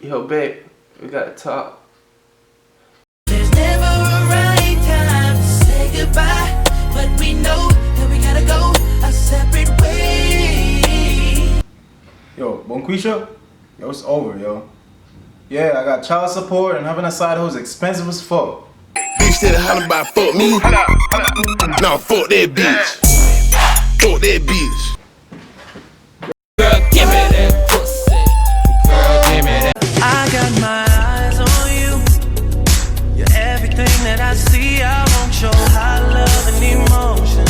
Yo, babe, we gotta talk. There's never a right time to say goodbye, but we know that we gotta go a separate way. Yo, Bonquisha? Yo, it's over, yo. Yeah, I got child support and having a side hoe is expensive as fuck. Bitch said hollering about fuck me. Nah, fuck that bitch. Fuck that bitch. Girl, give me that pussy. Girl, give me that. I got my eyes on you. You're everything that I see. I won't show high love and emotion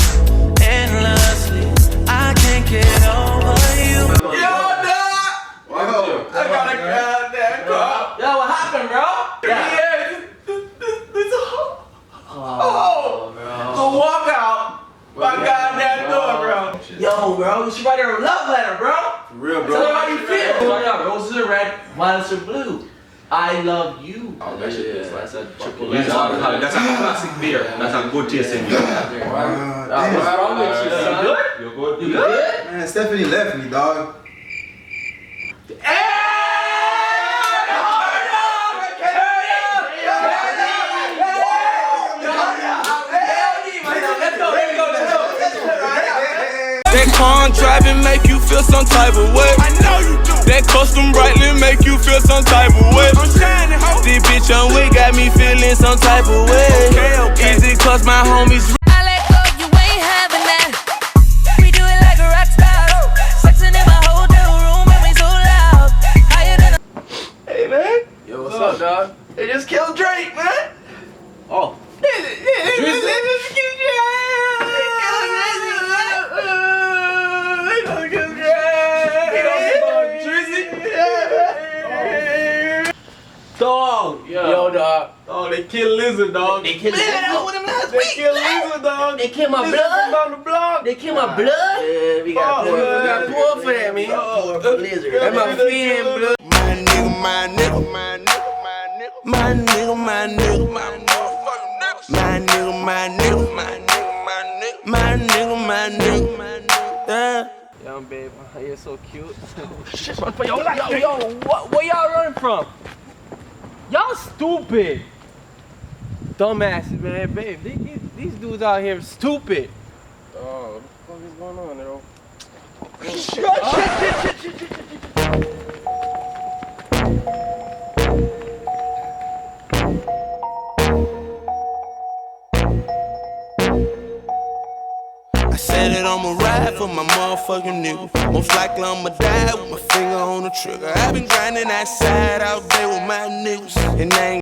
endlessly. I can't get over you. Yo, dog! Yo, I got a goddamn call. Yo, what happened, bro? Yeah, this a walkout. My goddamn door, bro. Yo, bro, she write her a love letter, bro. For real, bro. Tell her how you feel. Roses are red, violets are blue. I love you. Oh, that shit is like a triple. That's a classic beer. That's a good taste in beer. What's wrong with you? You good? You're good? You good? Man, Stephanie left me, dog. That car driving make you feel some type of way. I know you do. That custom brightly make you feel some type of way. I'm shining, ho. This bitch on way got me feeling some type of way. Okay. Is it cause my homies I let go, you ain't having that. We do it like a rock star. Sexing in my hotel room and we so loud. Higher than Hey, man. Yo, what's up, dog? They just killed Drake, man. Oh. Dog, yo, dog. Oh, they killed Lizard, dog. They killed Lizard. They killed Lizard, dog. They killed my Lizard blood. on the block. They killed my blood. Yeah, we got pour for that, man. Pour for Lizard. That's my friend, blood. My nigga, my nigga, my nigga, my nigga, my nigga, my nigga, my nigga, my nigga, my nigga, my nigga, my nigga, my nigga, yeah. Young babe, you're so cute. Shit, run for your life. Yo, where y'all running from? Y'all stupid. Dumbasses, man, babe. These dudes out here stupid. Oh, what the fuck is going on, yo? Shit. I said that I'ma ride for my motherfucking nigga. Most likely I'ma die with my finger on the trigger. I've been grinding that side out there with my niggas, and I ain't